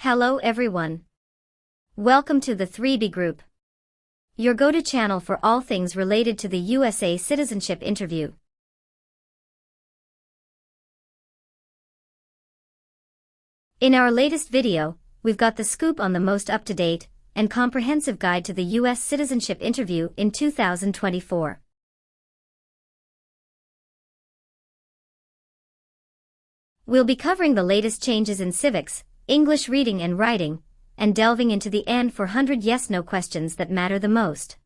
Hello everyone. Welcome to the 3B Group, your go-to channel for all things related to the USA citizenship interview. In our latest video, we've got the scoop on the most up-to-date and comprehensive guide to the US citizenship interview in 2024. We'll be covering the latest changes in civics, English reading and writing, and delving into the N400 yes-no questions that matter the most.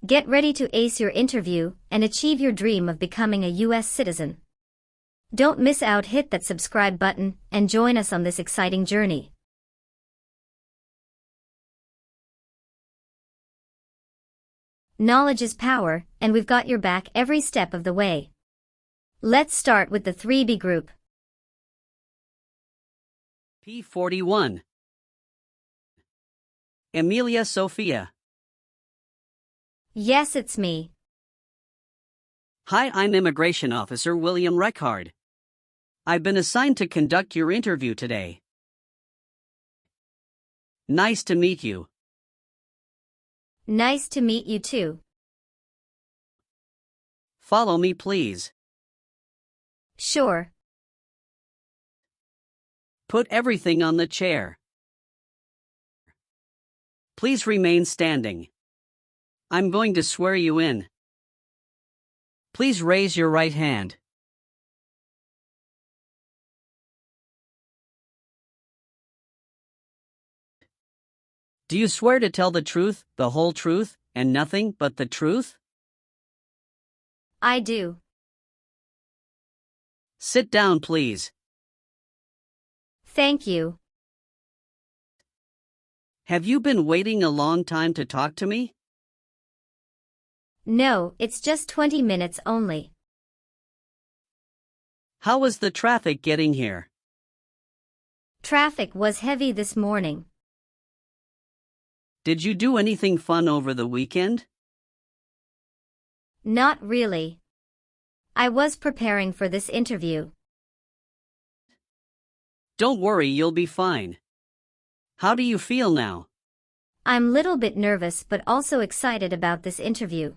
Get ready to ace your interview and achieve your dream of becoming a US citizen. Don't miss out, hit that subscribe button and join us on this exciting journey. Knowledge is power, and we've got your back every step of the way. Let's start with the 3B Group. P41. Emilia Sophia. Yes, it's me. Hi, I'm Immigration Officer William Reckard. I've been assigned to conduct your interview today. Nice to meet you. Nice to meet you too. Follow me, please. Sure. Put everything on the chair. Please remain standing. I'm going to swear you in. Please raise your right hand. Do you swear to tell the truth, the whole truth, and nothing but the truth? I do. Sit down, please. Thank you. Have you been waiting a long time to talk to me? No, it's just 20 minutes only. How was the traffic getting here? Traffic was heavy this morning. Did you do anything fun over the weekend? Not really. I was preparing for this interview. Don't worry, you'll be fine. How do you feel now? I'm a little bit nervous but also excited about this interview.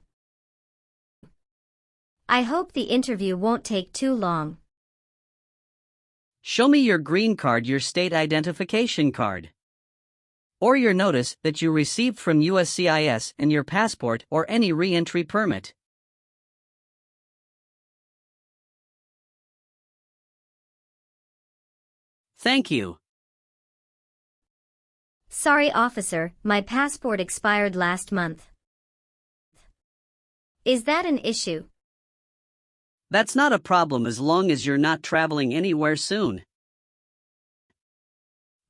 I hope the interview won't take too long. Show me your green card, your state identification card, or your notice that you received from USCIS, and your passport or any re-entry permit. Thank you. Sorry, officer, my passport expired last month. Is that an issue? That's not a problem as long as you're not traveling anywhere soon.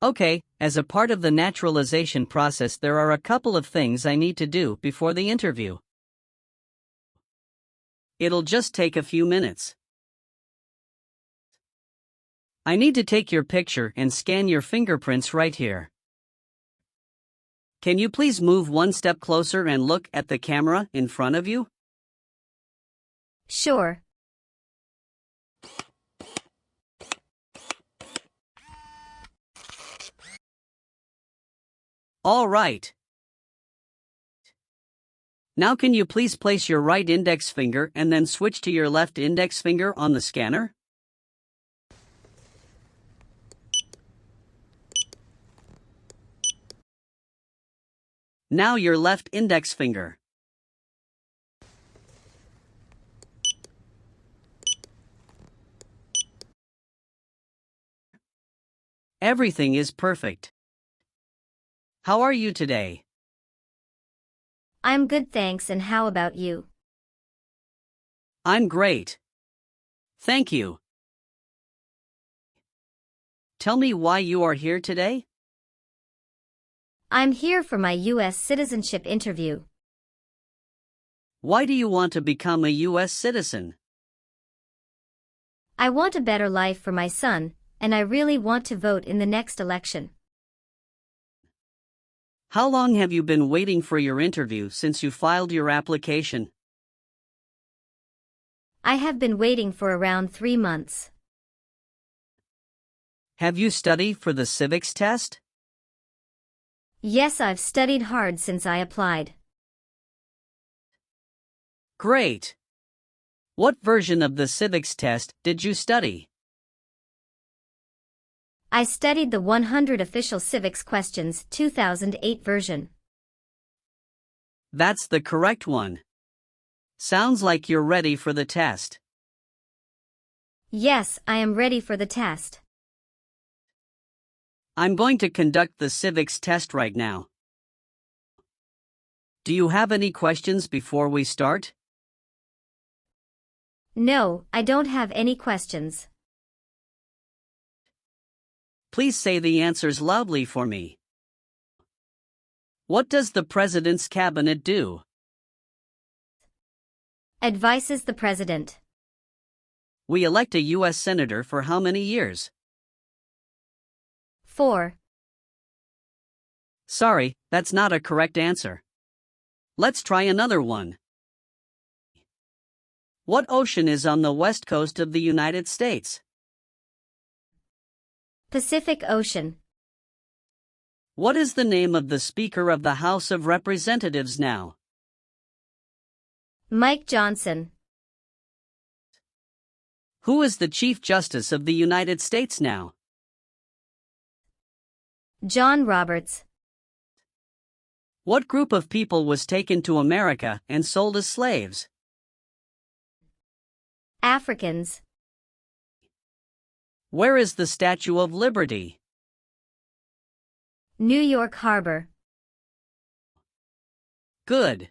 Okay, as a part of the naturalization process, there are a couple of things I need to do before the interview. It'll just take a few minutes. I need to take your picture and scan your fingerprints right here. Can you please move one step closer and look at the camera in front of you? Sure. All right. Now can you please place your right index finger and then switch to your left index finger on the scanner? Now your left index finger. Everything is perfect. How are you today? I'm good, thanks, and how about you? I'm great. Thank you. Tell me why you are here today? I'm here for my US citizenship interview. Why do you want to become a US citizen? I want a better life for my son, and I really want to vote in the next election. How long have you been waiting for your interview since you filed your application? I have been waiting for around 3 months. Have you studied for the civics test? Yes, I've studied hard since I applied. Great! What version of the civics test did you study? I studied the 100 Official Civics Questions 2008 version. That's the correct one. Sounds like you're ready for the test. Yes, I am ready for the test. I'm going to conduct the civics test right now. Do you have any questions before we start? No, I don't have any questions. Please say the answers loudly for me. What does the President's Cabinet do? Advises the President. We elect a U.S. Senator for how many years? 4. Sorry, that's not a correct answer. Let's try another one. What ocean is on the west coast of the United States? Pacific Ocean. What is the name of the Speaker of the House of Representatives now? Mike Johnson. Who is the Chief Justice of the United States now? John Roberts. What group of people was taken to America and sold as slaves? Africans. Where is the Statue of Liberty? New York Harbor. Good.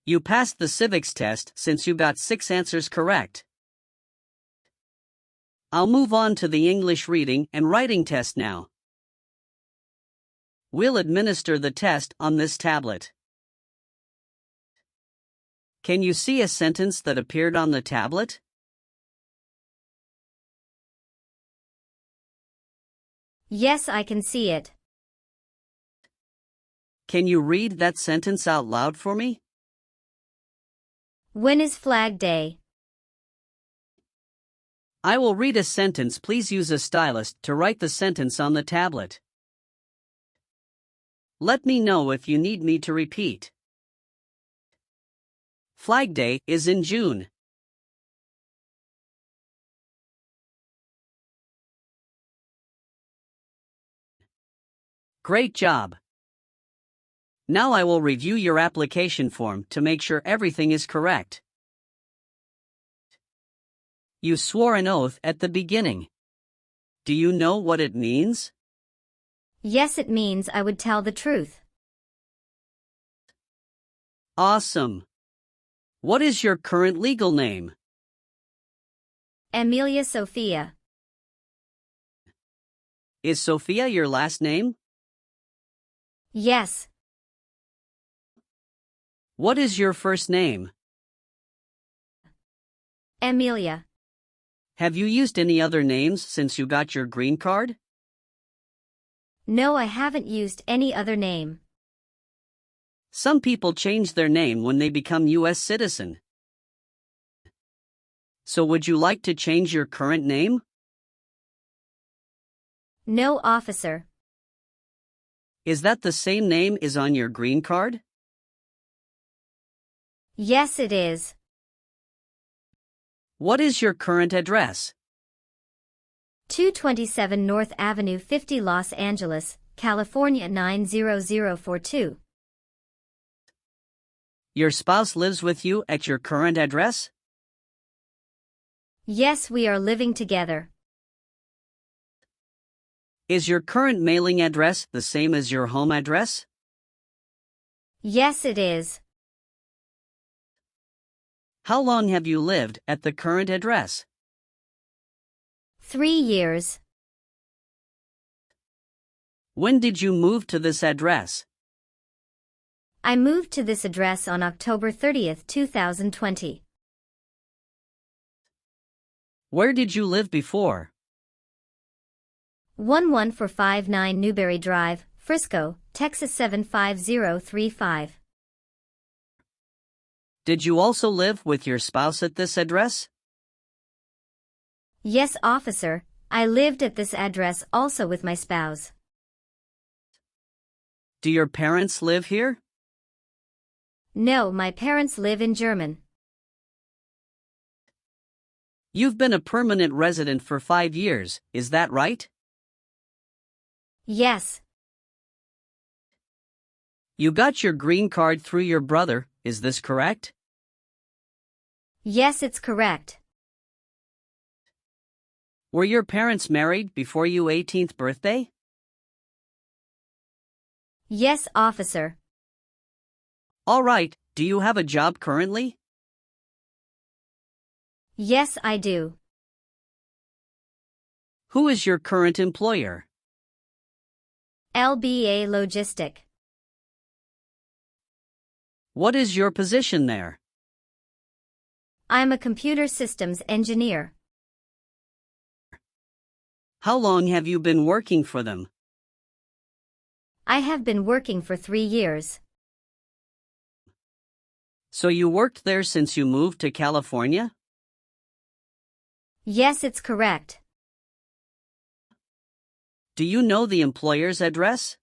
You passed the civics test since you got 6 answers correct. I'll move on to the English reading and writing test now. We'll administer the test on this tablet. Can you see a sentence that appeared on the tablet? Yes, I can see it. Can you read that sentence out loud for me? When is Flag Day? I will read a sentence. Please use a stylus to write the sentence on the tablet. Let me know if you need me to repeat. Flag Day is in June. Great job. Now I will review your application form to make sure everything is correct. You swore an oath at the beginning. Do you know what it means? Yes, it means I would tell the truth. Awesome. What is your current legal name? Amelia Sophia. Is Sophia your last name? Yes. What is your first name? Amelia. Have you used any other names since you got your green card? No, I haven't used any other name. Some people change their name when they become U.S. citizen. So would you like to change your current name? No, officer. Is that the same name as on your green card? Yes, it is. What is your current address? 227 North Avenue 50 Los Angeles, California 90042. Your spouse lives with you at your current address? Yes, we are living together. Is your current mailing address the same as your home address? Yes, it is. How long have you lived at the current address? 3 years. When did you move to this address? I moved to this address on October 30th, 2020. Where did you live before? 11459 Newberry Drive, Frisco, Texas 75035. Did you also live with your spouse at this address? Yes, officer, I lived at this address also with my spouse. Do your parents live here? No, my parents live in Germany. You've been a permanent resident for 5 years, is that right? Yes. You got your green card through your brother, is this correct? Yes, it's correct. Were your parents married before your 18th birthday? Yes, officer. All right, do you have a job currently? Yes, I do. Who is your current employer? LBA Logistic. What is your position there? I'm a computer systems engineer. How long have you been working for them? I have been working for 3 years. So you worked there since you moved to California? Yes, it's correct. Do you know the employer's address?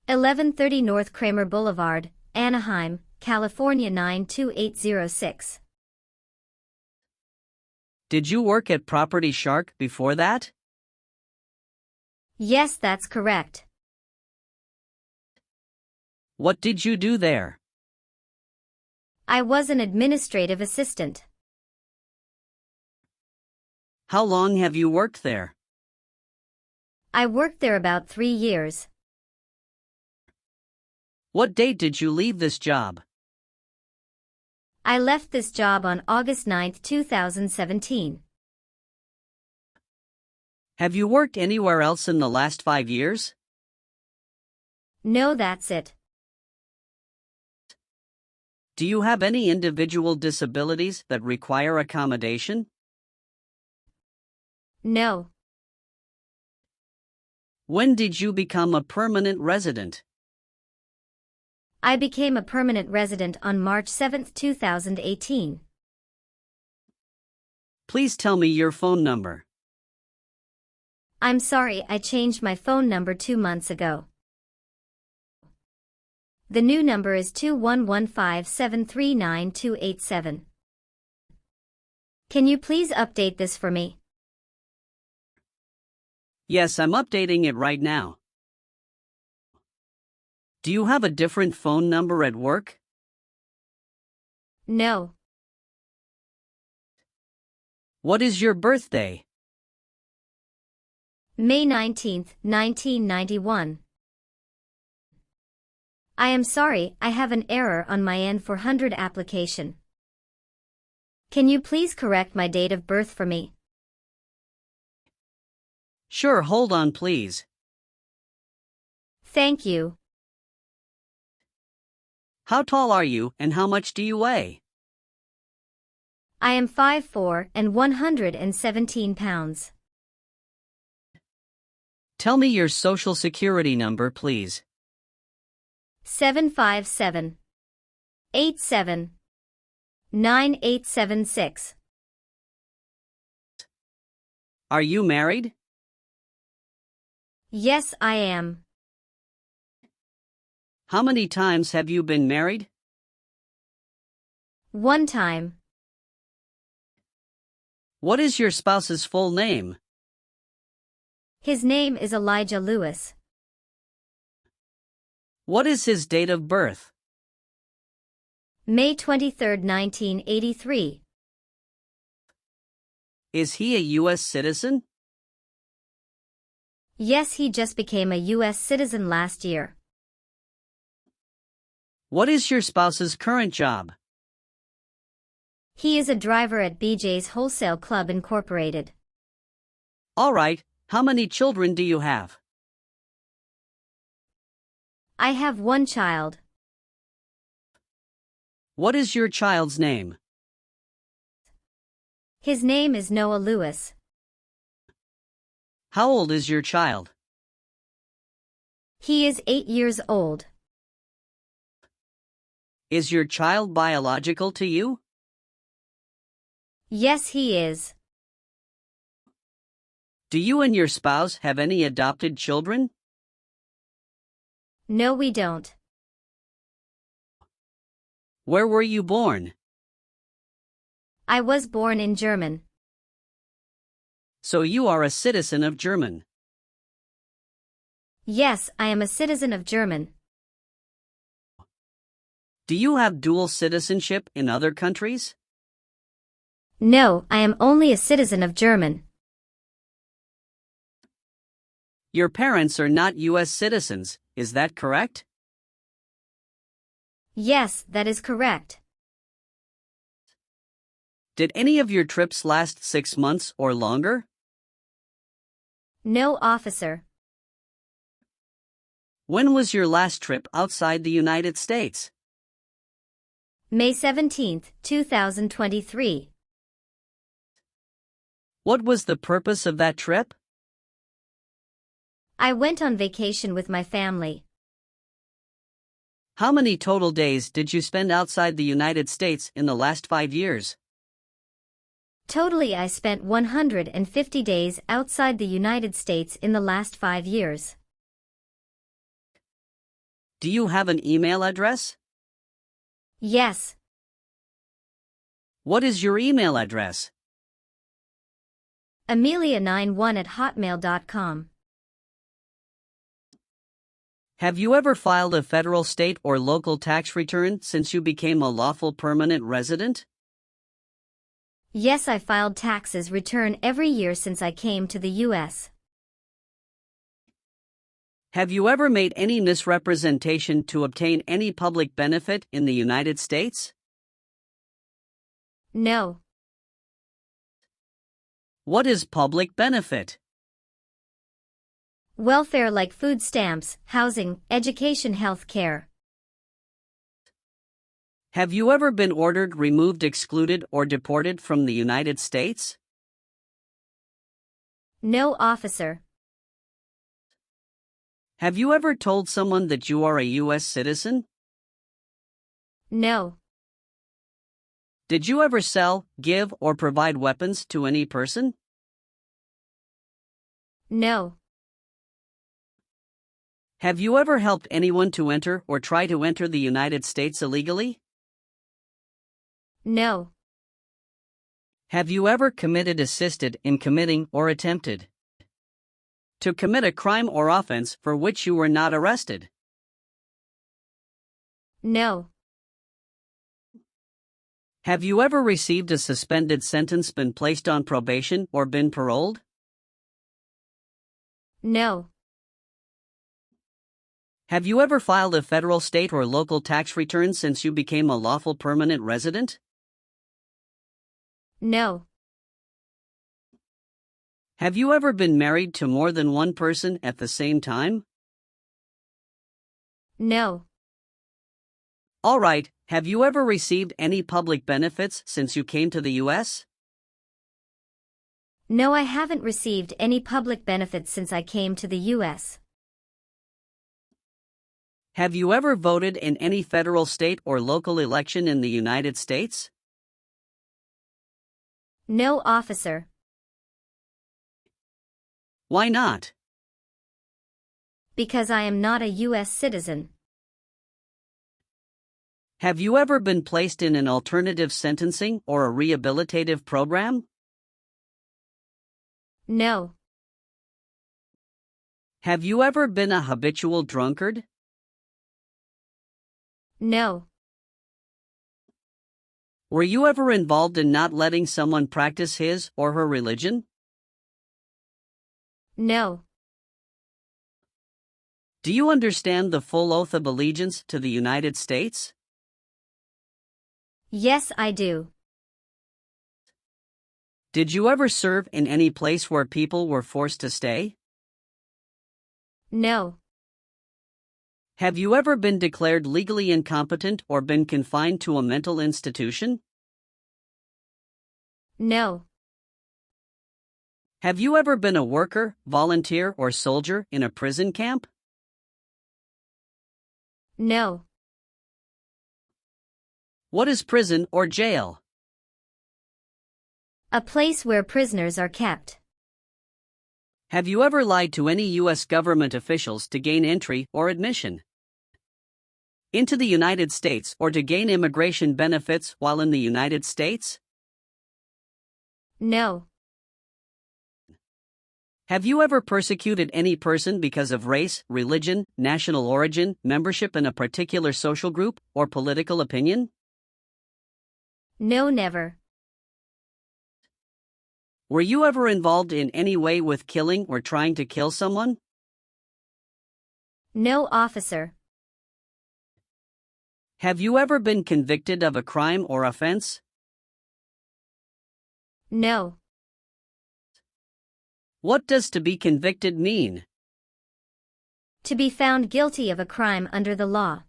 1130 North Kramer Boulevard, Anaheim, California 92806. Did you work at Property Shark before that? Yes, that's correct. What did you do there? I was an administrative assistant. How long have you worked there? I worked there about 3 years. What date did you leave this job? I left this job on August 9, 2017. Have you worked anywhere else in the last 5 years? No, that's it. Do you have any individual disabilities that require accommodation? No. When did you become a permanent resident? I became a permanent resident on March 7, 2018. Please tell me your phone number. I'm sorry, I changed my phone number 2 months ago. The new number is 2115739287. Can you please update this for me? Yes, I'm updating it right now. Do you have a different phone number at work? No. What is your birthday? May 19, 1991. I am sorry, I have an error on my N400 application. Can you please correct my date of birth for me? Sure, hold on please. Thank you. How tall are you and how much do you weigh? I am 5'4" and 117 pounds. Tell me your social security number, please. 757 87 9876. Are you married? Yes, I am. How many times have you been married? 1 time. What is your spouse's full name? His name is Elijah Lewis. What is his date of birth? May 23, 1983. Is he a U.S. citizen? Yes, he just became a U.S. citizen last year. What is your spouse's current job? He is a driver at BJ's Wholesale Club Incorporated. All right, how many children do you have? I have 1 child. What is your child's name? His name is Noah Lewis. How old is your child? He is 8 years old. Is your child biological to you? Yes, he is. Do you and your spouse have any adopted children? No, we don't. Where were you born? I was born in German. So you are a citizen of German. Yes, I am a citizen of German. Do you have dual citizenship in other countries? No, I am only a citizen of German. Your parents are not U.S. citizens, is that correct? Yes, that is correct. Did any of your trips last 6 months or longer? No, officer. When was your last trip outside the United States? May 17, 2023. What was the purpose of that trip? I went on vacation with my family. How many total days did you spend outside the United States in the last 5 years? Totally, I spent 150 days outside the United States in the last 5 years. Do you have an email address? Yes. What is your email address? Amelia91@hotmail.com. Have you ever filed a federal, state, or local tax return since you became a lawful permanent resident? Yes, I filed taxes return every year since I came to the U.S. Have you ever made any misrepresentation to obtain any public benefit in the United States? No. What is public benefit? Welfare like food stamps, housing, education, health care. Have you ever been ordered, removed, excluded, or deported from the United States? No, officer. Have you ever told someone that you are a U.S. citizen? No. Did you ever sell, give, or provide weapons to any person? No. Have you ever helped anyone to enter or try to enter the United States illegally? No. Have you ever committed, assisted in committing, or attempted to commit a crime or offense for which you were not arrested? No. Have you ever received a suspended sentence, been placed on probation, or been paroled? No. Have you ever filed a federal, state, or local tax return since you became a lawful permanent resident? No. Have you ever been married to more than one person at the same time? No. All right, have you ever received any public benefits since you came to the U.S.? No, I haven't received any public benefits since I came to the U.S. Have you ever voted in any federal, state, or local election in the United States? No, officer. Why not? Because I am not a U.S. citizen. Have you ever been placed in an alternative sentencing or a rehabilitative program? No. Have you ever been a habitual drunkard? No. Were you ever involved in not letting someone practice his or her religion? No. Do you understand the full oath of allegiance to the United States? Yes, I do. Did you ever serve in any place where people were forced to stay? No. Have you ever been declared legally incompetent or been confined to a mental institution? No. Have you ever been a worker, volunteer, or soldier in a prison camp? No. What is prison or jail? A place where prisoners are kept. Have you ever lied to any U.S. government officials to gain entry or admission into the United States or to gain immigration benefits while in the United States? No. Have you ever persecuted any person because of race, religion, national origin, membership in a particular social group, or political opinion? No, never. Were you ever involved in any way with killing or trying to kill someone? No, officer. Have you ever been convicted of a crime or offense? No. What does to be convicted mean? To be found guilty of a crime under the law.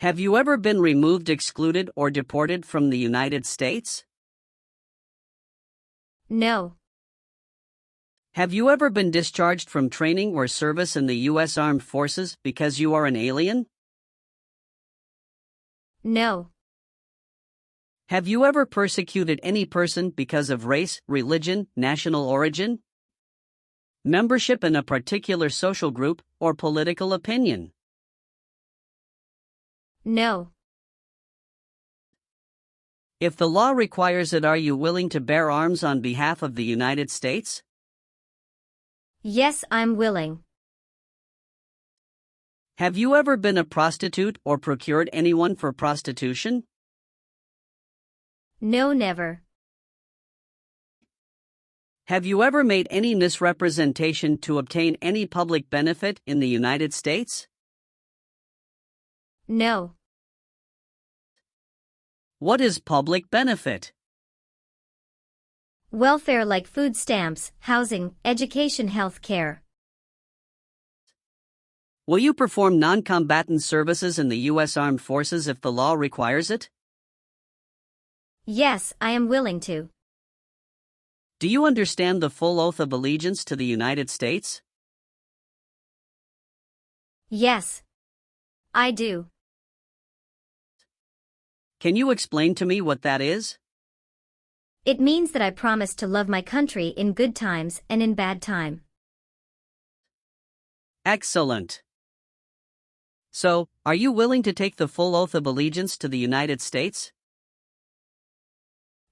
Have you ever been removed, excluded, or deported from the United States? No. Have you ever been discharged from training or service in the U.S. Armed Forces because you are an alien? No. Have you ever persecuted any person because of race, religion, national origin, membership in a particular social group, or political opinion? No. If the law requires it, are you willing to bear arms on behalf of the United States? Yes, I'm willing. Have you ever been a prostitute or procured anyone for prostitution? No, never. Have you ever made any misrepresentation to obtain any public benefit in the United States? No. What is public benefit? Welfare like food stamps, housing, education, health care. Will you perform non-combatant services in the U.S. Armed Forces if the law requires it? Yes, I am willing to. Do you understand the full oath of allegiance to the United States? Yes. I do. Can you explain to me what that is? It means that I promise to love my country in good times and in bad time. Excellent. So, are you willing to take the full oath of allegiance to the United States?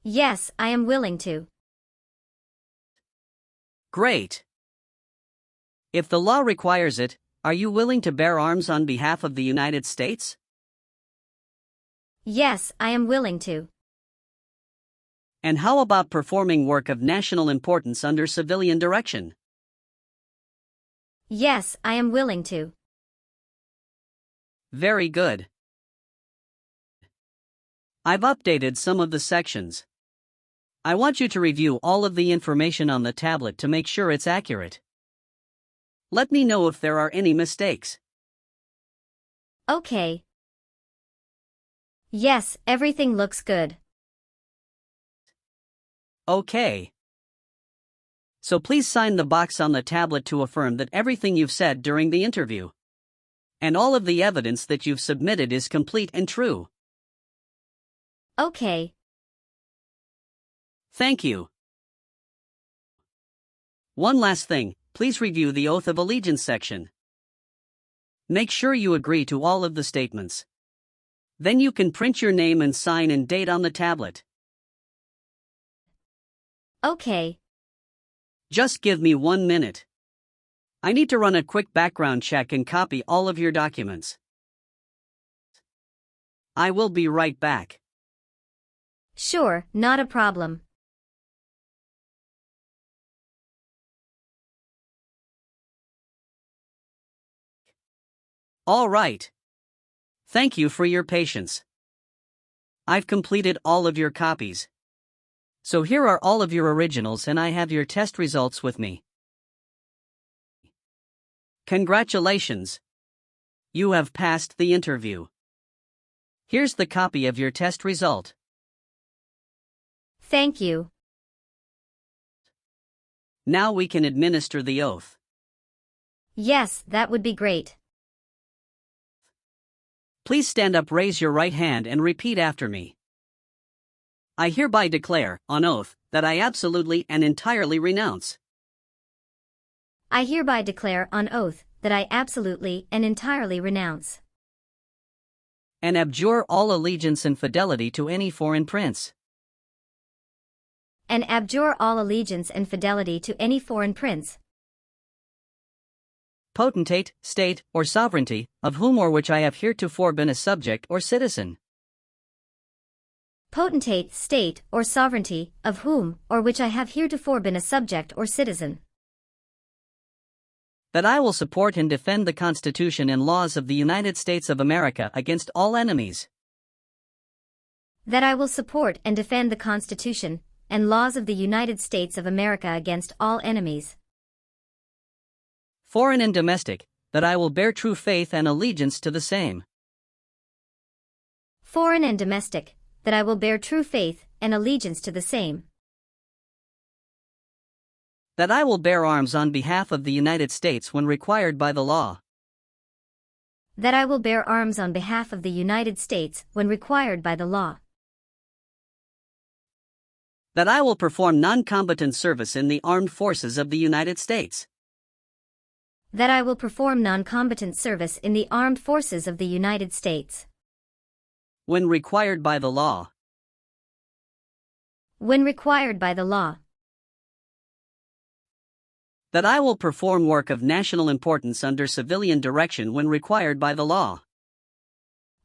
Yes, I am willing to. Great. If the law requires it, are you willing to bear arms on behalf of the United States? Yes, I am willing to. And how about performing work of national importance under civilian direction? Yes, I am willing to. Very good. I've updated some of the sections. I want you to review all of the information on the tablet to make sure it's accurate. Let me know if there are any mistakes. Okay. Yes, everything looks good. Okay. So please sign the box on the tablet to affirm that everything you've said during the interview and all of the evidence that you've submitted is complete and true. Okay. Thank you. One last thing, please review the Oath of Allegiance section. Make sure you agree to all of the statements. Then you can print your name and sign and date on the tablet. Okay. Just give me 1 minute. I need to run a quick background check and copy all of your documents. I will be right back. Sure, not a problem. All right. Thank you for your patience. I've completed all of your copies. So here are all of your originals and I have your test results with me. Congratulations. You have passed the interview. Here's the copy of your test result. Thank you. Now we can administer the oath. Yes, that would be great. Please stand up, raise your right hand and repeat after me. I hereby declare, on oath, that I absolutely and entirely renounce I hereby declare on oath that I absolutely and entirely renounce and abjure all allegiance and fidelity to any foreign prince, and abjure all allegiance and fidelity to any foreign prince, potentate, state, or sovereignty, of whom or which I have heretofore been a subject or citizen, potentate, state, or sovereignty, of whom or which I have heretofore been a subject or citizen, that I will support and defend the Constitution and laws of the United States of America against all enemies, that I will support and defend the Constitution and laws of the United States of America against all enemies, foreign and domestic, that I will bear true faith and allegiance to the same, foreign and domestic, that I will bear true faith and allegiance to the same, that I will bear arms on behalf of the United States when required by the law, that I will bear arms on behalf of the United States when required by the law, that I will perform non-combatant service in the armed forces of the United States, that I will perform non-combatant service in the armed forces of the United States when required by the law, when required by the law, that I will perform work of national importance under civilian direction when required by the law,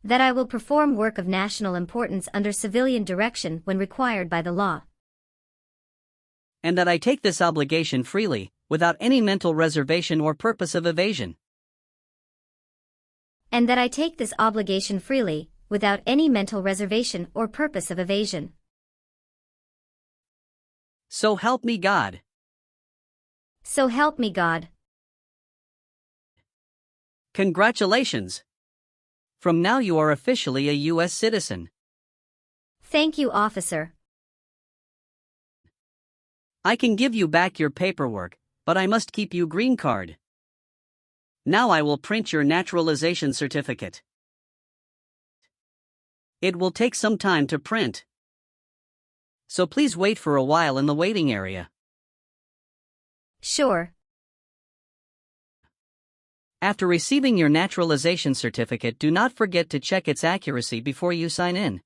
that I will perform work of national importance under civilian direction when required by the law, and that I take this obligation freely, without any mental reservation or purpose of evasion, and that I take this obligation freely, without any mental reservation or purpose of evasion. So help me God. So help me God. Congratulations! From now you are officially a U.S. citizen. Thank you, officer. I can give you back your paperwork, but I must keep you green card. Now I will print your naturalization certificate. It will take some time to print, so please wait for a while in the waiting area. Sure. After receiving your naturalization certificate, do not forget to check its accuracy before you sign in.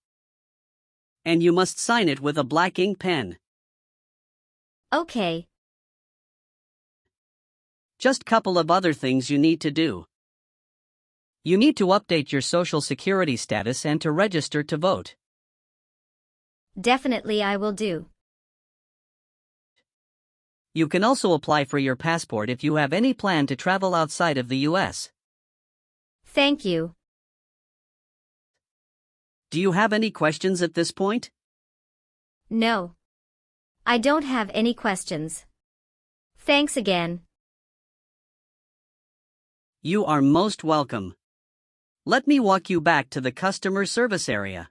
And you must sign it with a black ink pen. Okay. Just couple of other things you need to do. You need to update your Social Security status and to register to vote. Definitely I will do. You can also apply for your passport if you have any plan to travel outside of the U.S. Thank you. Do you have any questions at this point? No. I don't have any questions. Thanks again. You are most welcome. Let me walk you back to the customer service area.